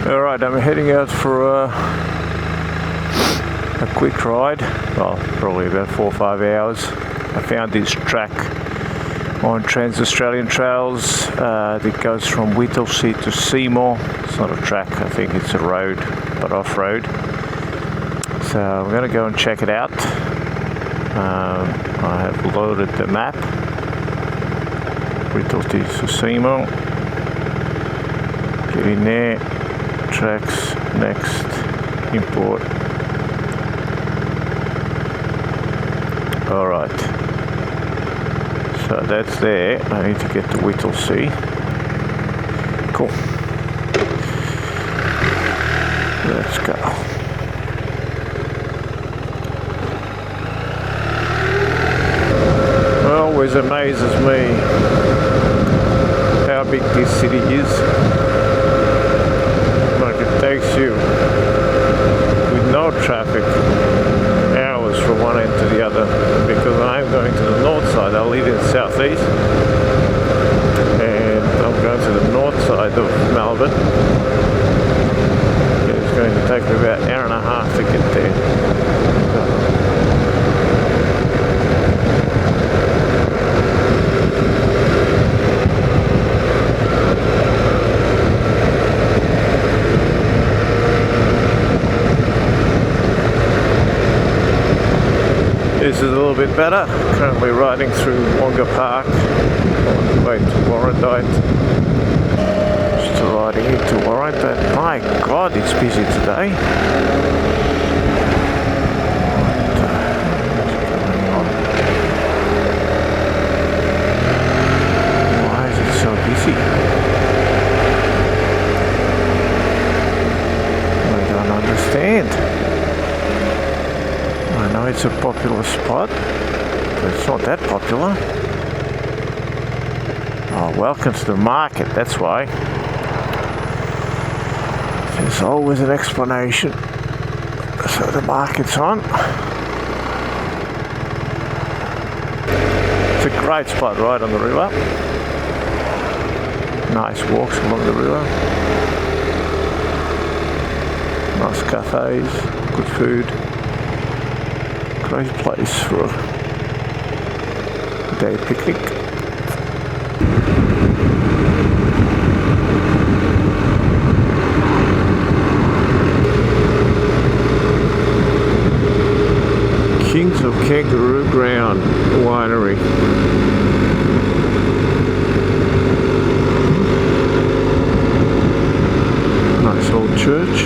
Alright, I'm heading out for a quick ride, well, probably about 4 or 5 hours. I found this track on Trans-Australian Trails that goes from Whittlesea to Seymour. It's not a track, I think it's a road, but off-road. So I'm going to go and check it out. I have loaded the map, Whittlesea to Seymour. Get in there, tracks, next, import. Alright, so that's there. I need to get to Whittlesea. Cool. Let's go. Always amazes me how big this city is. Like it takes you with no traffic hours from one end to the other, because I'm going to the north side. I live in the southeast and I'm going to the north side of Melbourne. It's going to take me about an hour and a half to get there. This is a little bit better. Currently riding through Wonga Park on the way to Warrandyte. Just riding into Warrandyte. My God, it's busy today. Why is it so busy? I don't understand. I know it's a popular spot, but it's not that popular. Oh, welcome to the market, that's why. There's always an explanation. So the market's on. It's a great spot right on the river. Nice walks along the river. Nice cafes, good food. Great place for a day picnic. Kings of Kangaroo Ground Winery. Nice old church.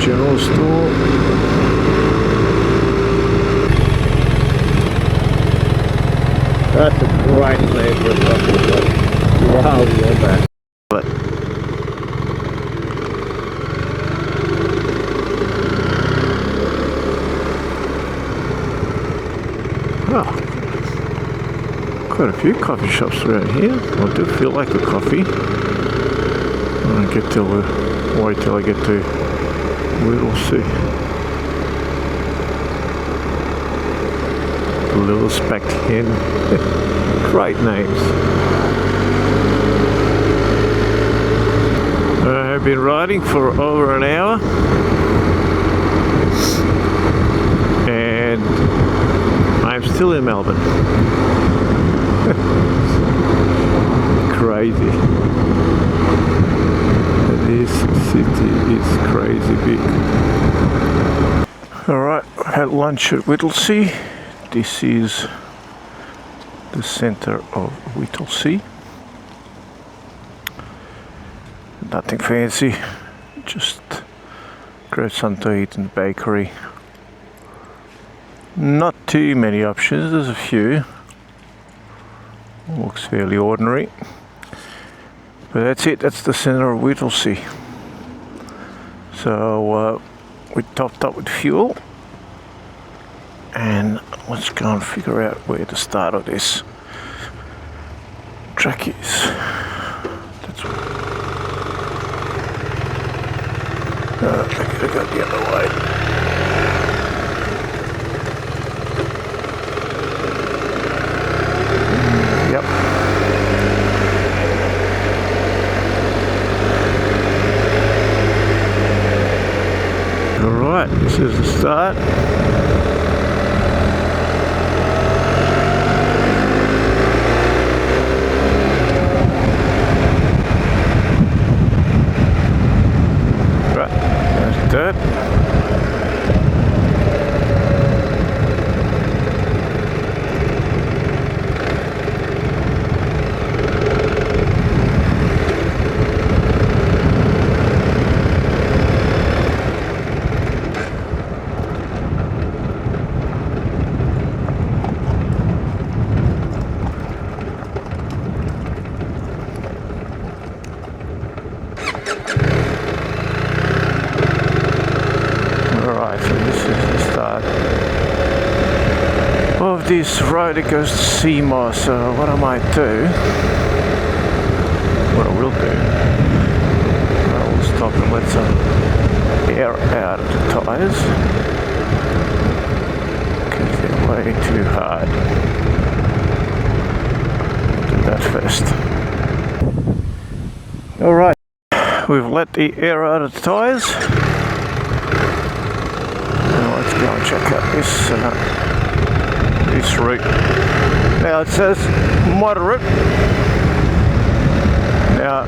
General store. That's a great place for a coffee shop. Wow, love that. But oh, quite a few coffee shops around here. I do feel like a coffee. Wait till I get to Whittlesea. Little Speck Hen. Great names. I've been riding for over an hour and I'm still in Melbourne. Crazy. This city is crazy big. Alright, I had lunch at Whittlesea. This is the center of Whittlesea. Nothing fancy, just grab something to eat in the bakery. Not too many options, there's a few. Looks fairly ordinary. But that's it, that's the center of Whittlesea. So we topped up with fuel. And let's go and figure out where the start of this track is. That's what. I gotta go the other way. Yep. This is the start. Right, there's dirt. Of this road, it goes to Seymour, so what I might do, what I will do, I will stop and let some air out of the tyres because they're way too hard. I'll do that first. Alright, we've let the air out of the tyres. Now let's go and check out this route. Now it says moderate. Now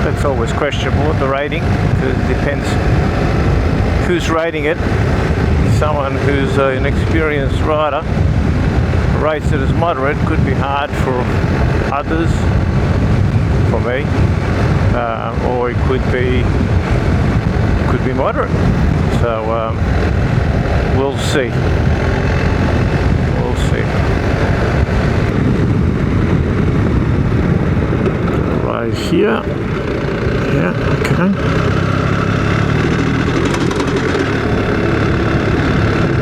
that's always questionable, the rating, because it depends who's rating it. Someone who's an experienced rider rates it as moderate. Could be hard for others, for me, or it could be moderate. So we'll see. Right here. Yeah, okay.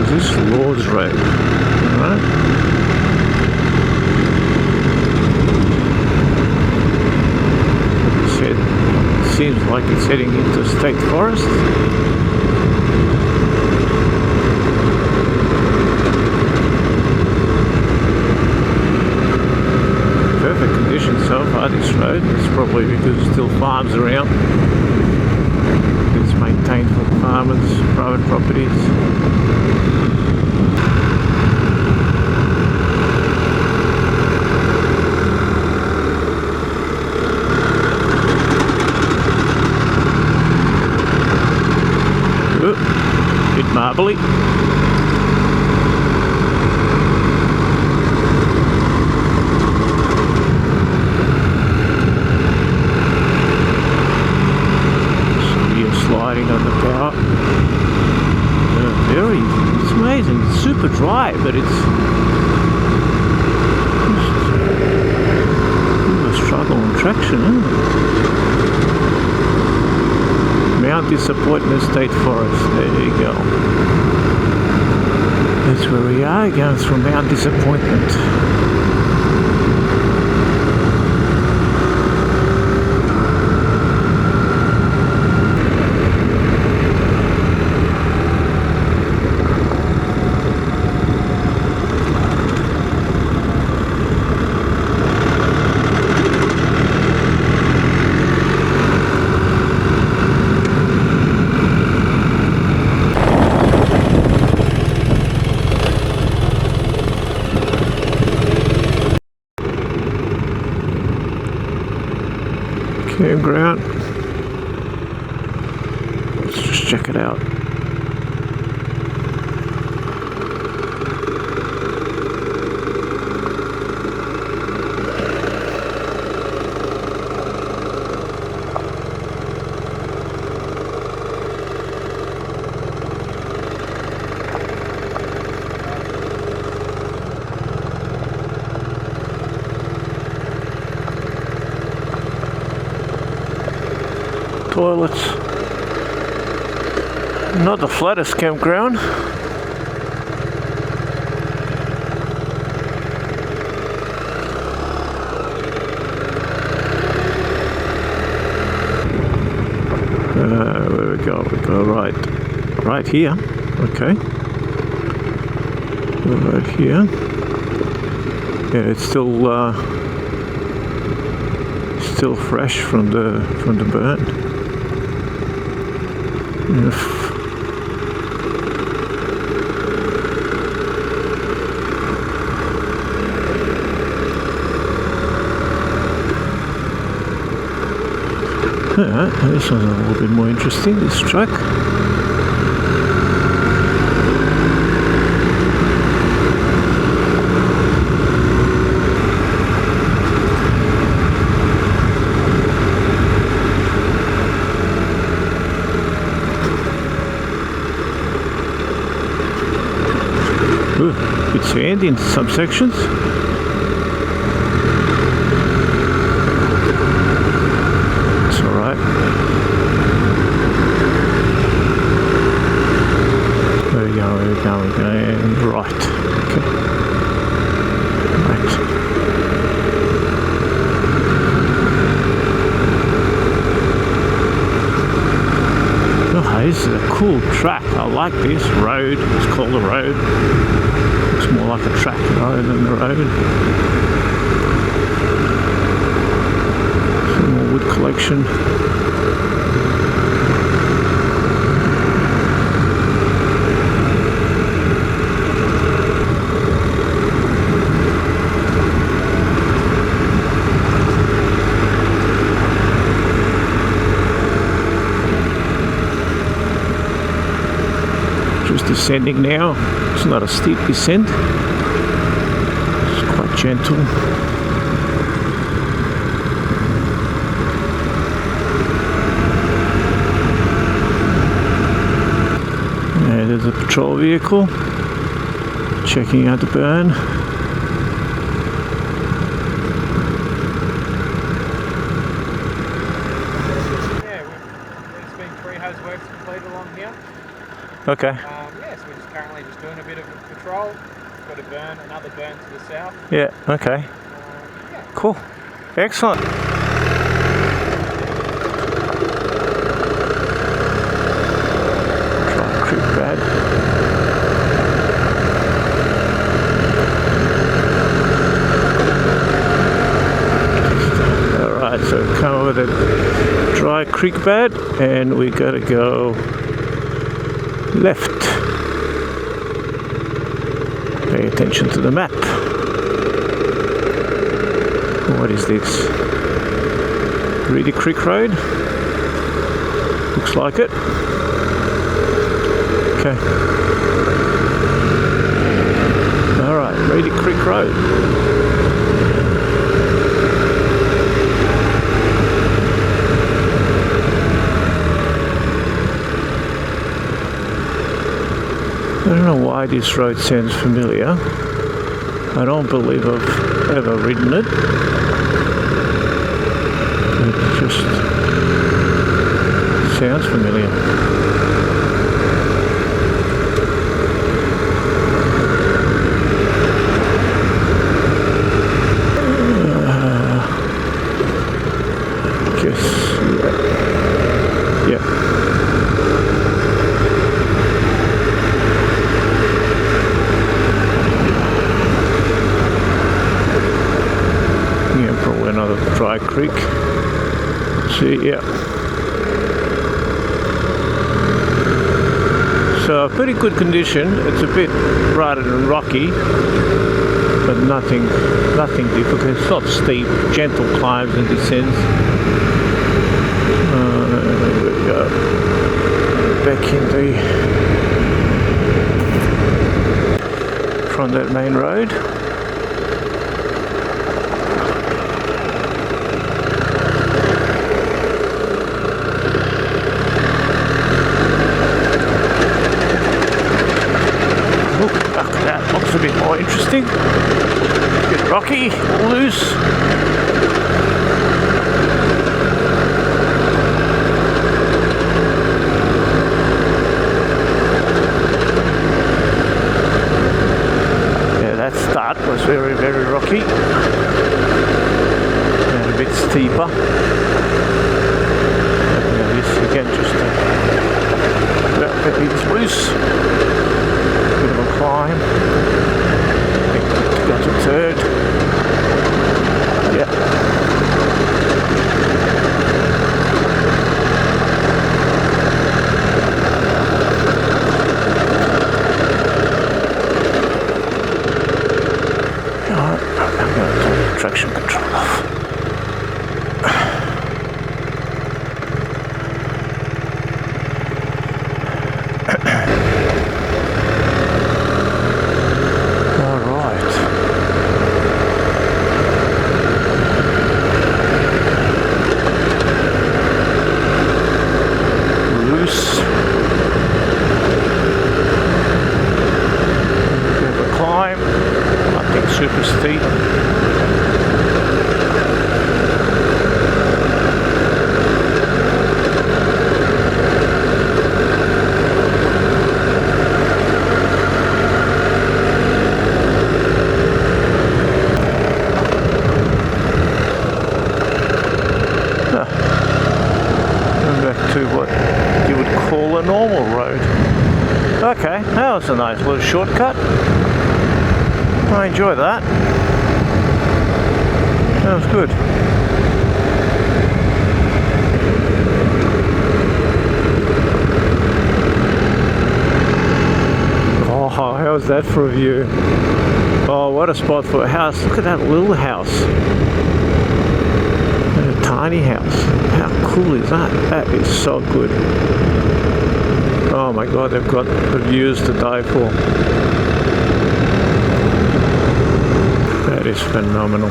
This is Lord's Road, alright? Seems like it's heading into State Forest. Perfect condition so far, this road. It's probably because there's still farms around. It's maintained for farmers, private properties. Bit marbly. Sliding on the power. It's amazing. It's super dry, but it's a struggle on traction, isn't it? Mount Disappointment State Forest. There you go. That's where we are, going through Mount Disappointment. Campground. Let's just check it out. Toilets. Not the flattest campground. Where we go? We go right here. Okay. Right here. Yeah, it's still fresh from the burn. Alright, this one's a little bit more interesting, this track. Ooh, bit sandy in some sections. It's alright. Where are we going? Where are we going? We're going right. Okay. Right. Oh, this is a cool track. I like this road. It's called a road. Looks more like a track rather than the road. Some more wood collection. Just descending now. It's not a steep descent. It's quite gentle. And there's a patrol vehicle checking out the burn. Yeah, there's been 3 hose works completed along here. Okay. Yeah, so we're just currently just doing a bit of patrol. Got a burn, another burn to the south. Yeah, okay. Yeah. Cool. Excellent. Try creep bad. Alright, so come over the dry creek bed and we gotta go left. Pay attention to the map. What is this? Reedy Creek Road? Looks like it. Okay. Alright, Reedy Creek Road. I don't know why this road sounds familiar. I don't believe I've ever ridden it. It just sounds familiar. Dry Creek. See, yeah. So pretty good condition. It's a bit rutted and rocky, but nothing difficult. It's not steep, gentle climbs and descents. There we go. Back in from that main road. That looks a bit more interesting. A bit rocky, loose. Yeah, that start was very, very rocky. And a bit steeper. And this again, just maybe it's loose. Bit of a climb. Got to third. Yeah. Alright, I'm going to turn the traction control off. that was a nice little shortcut. I enjoyed that. That was good. Oh, how's that for a view? Oh, what a spot for a house. Look at that little house. A tiny house. How cool is that? That is so good. Oh my god, they've got the views to die for. That is phenomenal.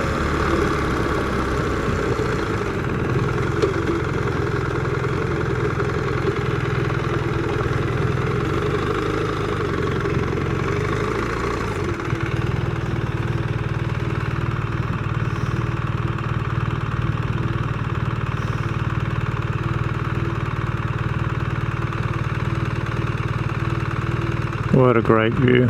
What a great view.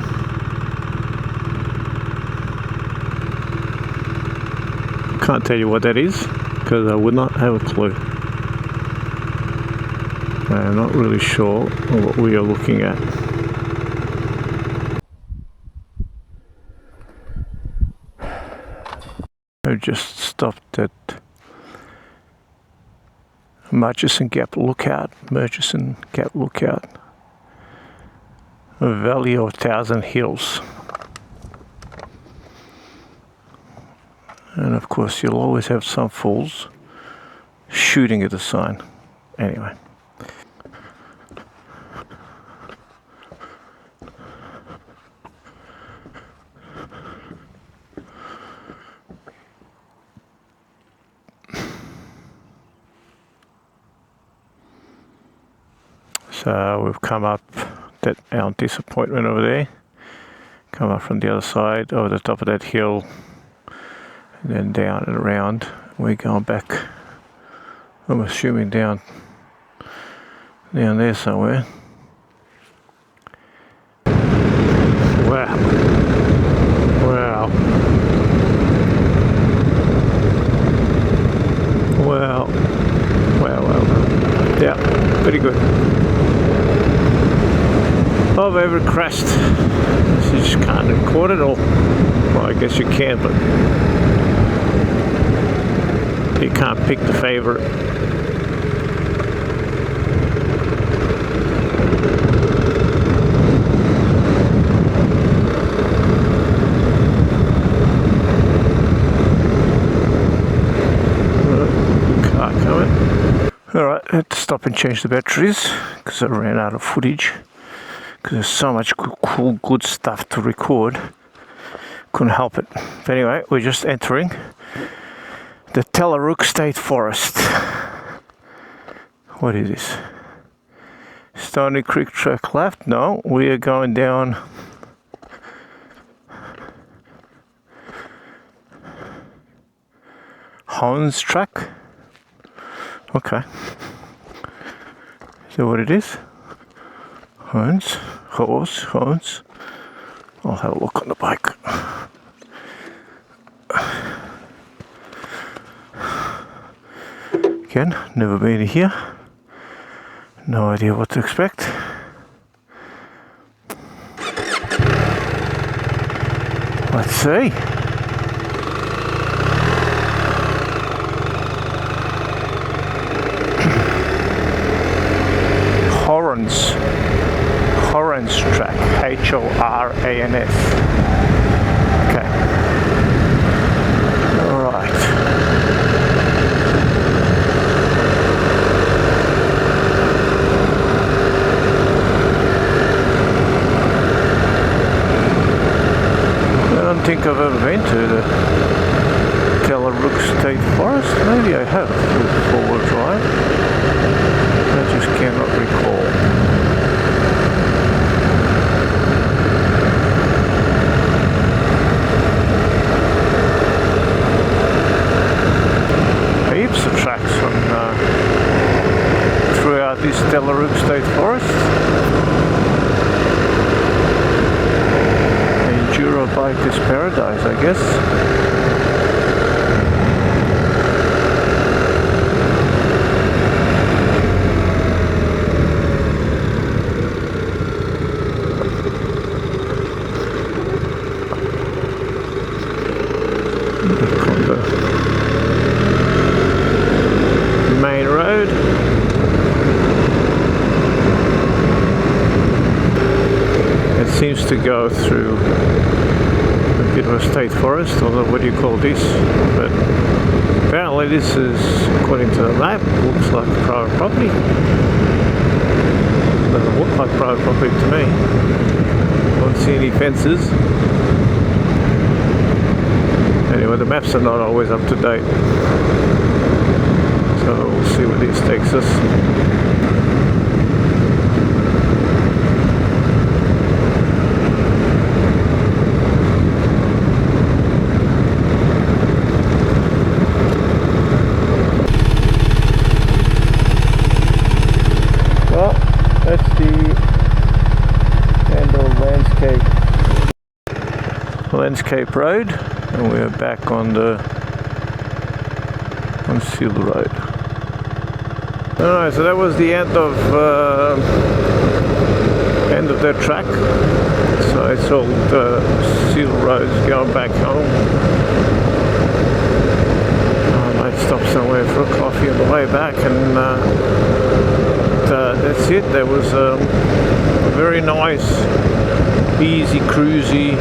Can't tell you what that is because I would not have a clue. I'm not really sure what we are looking at. I've just stopped at Murchison Gap Lookout. A valley of 1,000 hills. And of course you'll always have some fools shooting at the sign. Anyway. So we've come up that our disappointment over there, come up from the other side over the top of that hill and then down and around. We're going back, I'm assuming down there somewhere. Wow. Yeah, pretty good. Of every crest. You just can't record it all. Well, I guess you can, but you can't pick the favorite. Car coming. Alright, I had to stop and change the batteries because I ran out of footage. Because there's so much cool, good stuff to record. Couldn't help it. But anyway, we're just entering the Tallarook State Forest. What is this? Stony Creek track left? No, we are going down Hans track. Okay. Is that what it is? Hans. I'll have a look on the bike. Again, never been here. No idea what to expect. Let's see. Horans track, H-O-R-A-N-S. Okay. Alright. I don't think I've ever been to the Tallarook State Forest. Maybe I have with four-wheel drive. I just cannot recall. Heaps of tracks throughout this Tallarook State Forest. Enduro Biker's Paradise, I guess. seems to go through a bit of a state forest, or what do you call this? But apparently this is, according to the map, looks like private property. Doesn't look like private property to me. Don't see any fences. Anyway, the maps are not always up to date. So we'll see where this takes us. Well, that's the end of landscape road, and we're back on Seal Road. Alright, so that was the end of that track. So it's all Seal Roads going back home. I might stop somewhere for a coffee on the way back, and that's it. There was a very nice, easy, cruisy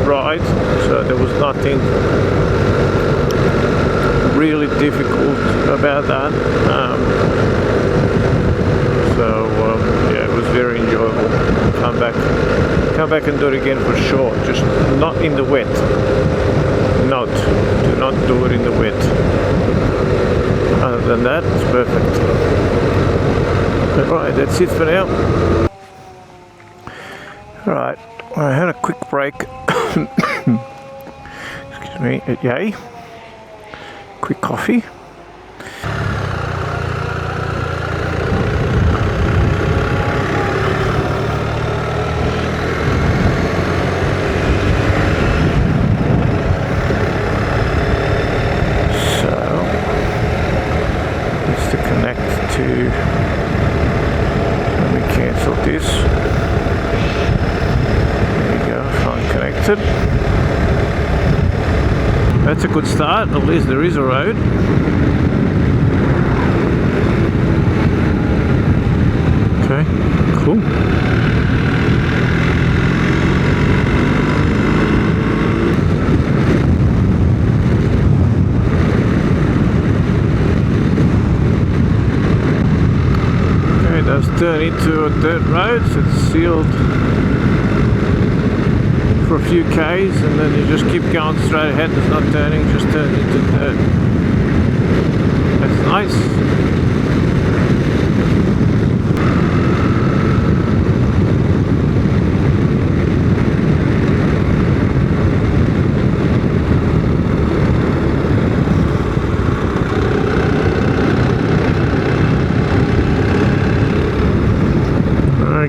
ride. So there was nothing really difficult about that. Yeah, it was very enjoyable. Come back and do it again for sure. Just not in the wet. Note, do not do it in the wet. Other than that, it's perfect. Alright, that's it for now. Alright, I had a quick break. Excuse me, yay. Quick coffee. Let me cancel this. There you go, phone connected. That's a good start, at least there is a road. Okay, cool. Turn into a dirt road, so it's sealed for a few k's, and then you just keep going straight ahead. There's not turning, just turns into dirt. That's nice.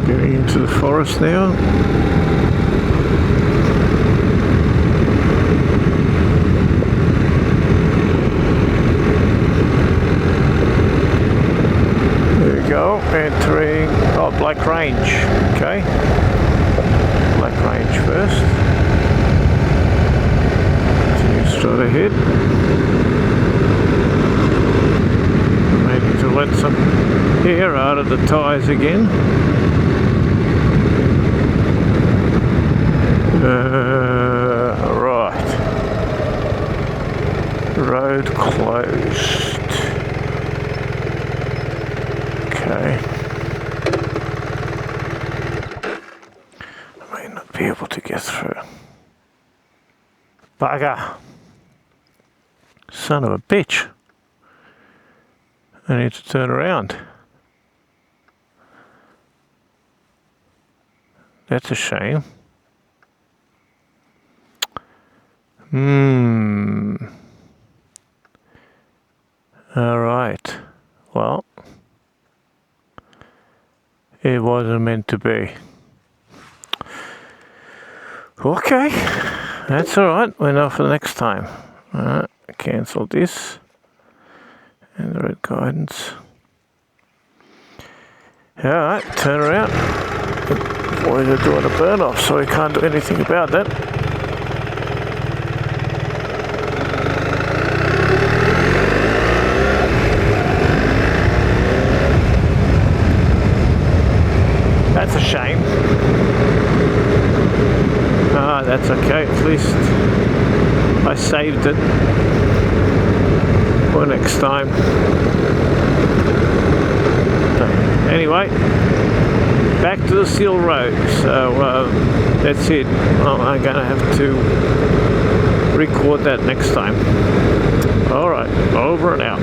Getting into the forest now. There we go, entering Black Range. Okay, Black Range first. Continue straight ahead. Maybe to let some air out of the tyres again. Right. Road closed. Okay. I may not be able to get through. Bugger. Son of a bitch. I need to turn around. That's a shame. Alright. Well, it wasn't meant to be. Okay. That's alright. We know for the next time. Alright. Cancel this. And the red guidance. Alright. Turn around. Boys are doing a burn off, so we can't do anything about that. That's a shame. That's okay, at least I saved it for next time. Anyway, back to the Seal Road. So that's it. I'm gonna have to record that next time. Alright, over and out.